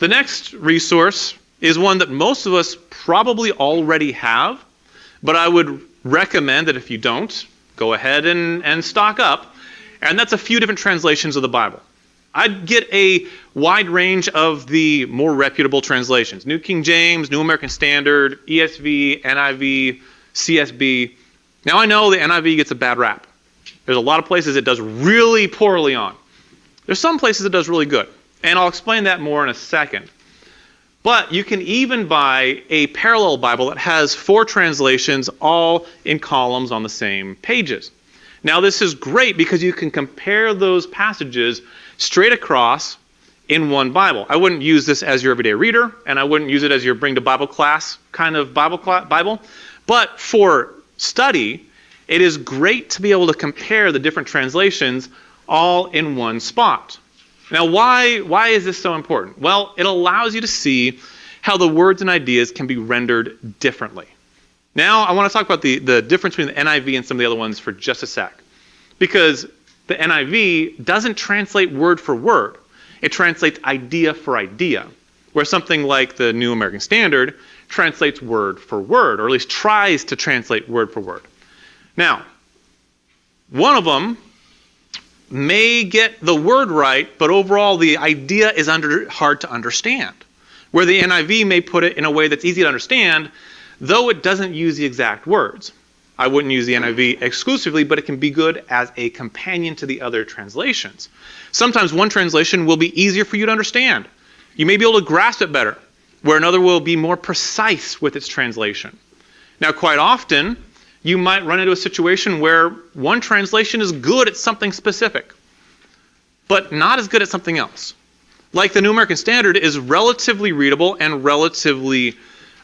The next resource is one that most of us probably already have, but I would recommend that if you don't, go ahead and stock up, and that's a few different translations of the Bible. I'd get a wide range of the more reputable translations. New King James, New American Standard, ESV, NIV, CSB. Now I know the NIV gets a bad rap. There's a lot of places it does really poorly on. There's some places it does really good, and I'll explain that more in a second. But you can even buy a parallel Bible that has 4 translations all in columns on the same pages. Now this is great because you can compare those passages straight across in one Bible. I wouldn't use this as your everyday reader, and I wouldn't use it as your bring to Bible class kind of Bible. But for study, it is great to be able to compare the different translations all in one spot. Now, why is this so important? Well, it allows you to see how the words and ideas can be rendered differently. Now, I want to talk about the difference between the NIV and some of the other ones for just a sec. Because the NIV doesn't translate word for word. It translates idea for idea, where something like the New American Standard translates word for word, or at least tries to translate word for word. Now, one of them may get the word right, but overall the idea is hard to understand. Where the NIV may put it in a way that's easy to understand, though it doesn't use the exact words. I wouldn't use the NIV exclusively, but it can be good as a companion to the other translations. Sometimes one translation will be easier for you to understand. You may be able to grasp it better, where another will be more precise with its translation. Now, quite often, you might run into a situation where one translation is good at something specific, but not as good at something else. Like the New American Standard is relatively readable and relatively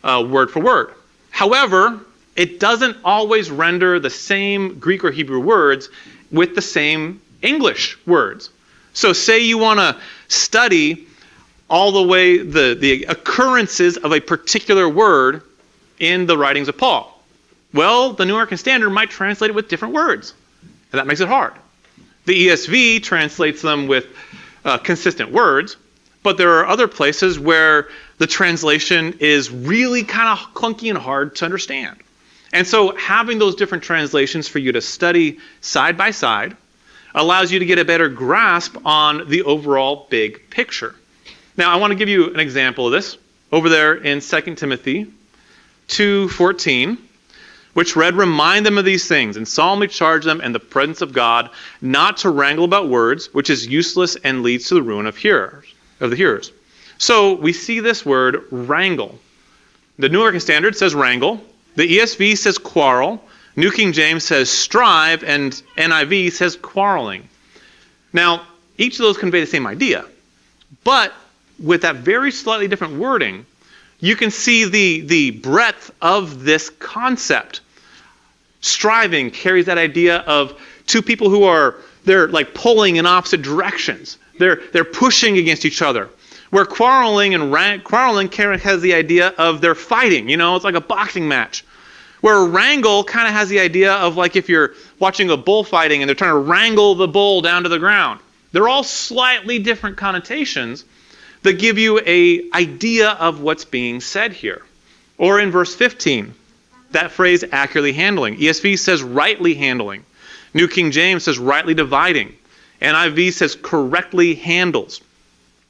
word for word. However, it doesn't always render the same Greek or Hebrew words with the same English words. So say you want to study all the way the occurrences of a particular word in the writings of Paul. Well, the New American Standard might translate it with different words, and that makes it hard. The ESV translates them with consistent words, but there are other places where the translation is really kind of clunky and hard to understand. And so having those different translations for you to study side by side allows you to get a better grasp on the overall big picture. Now, I want to give you an example of this over there in 2 Timothy 2:14, which read, "Remind them of these things and solemnly charge them in the presence of God not to wrangle about words, which is useless and leads to the ruin of the hearers." So we see this word wrangle. The New American Standard says wrangle. The ESV says quarrel. New King James says strive, and NIV says quarreling. Now, each of those convey the same idea, but with that very slightly different wording, you can see the breadth of this concept. Striving carries that idea of two people who they're like pulling in opposite directions. They're pushing against each other. Where quarreling has the idea of they're fighting. It's like a boxing match. Where wrangle kind of has the idea of like if you're watching a bullfighting and they're trying to wrangle the bull down to the ground. They're all slightly different connotations that give you an idea of what's being said here. Or in verse 15, that phrase accurately handling. ESV says rightly handling. New King James says rightly dividing. NIV says correctly handles.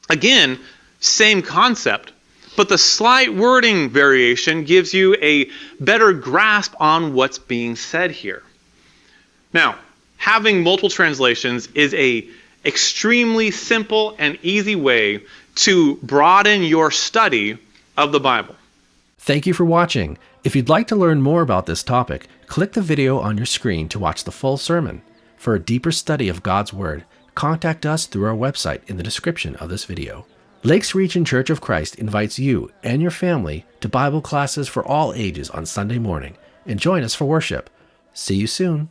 Again, same concept, but the slight wording variation gives you a better grasp on what's being said here. Now, having multiple translations is an extremely simple and easy way to broaden your study of the Bible. Thank you for watching. If you'd like to learn more about this topic, click the video on your screen to watch the full sermon. For a deeper study of God's Word, contact us through our website in the description of this video. Lakes Region Church of Christ invites you and your family to Bible classes for all ages on Sunday morning, and join us for worship. See you soon.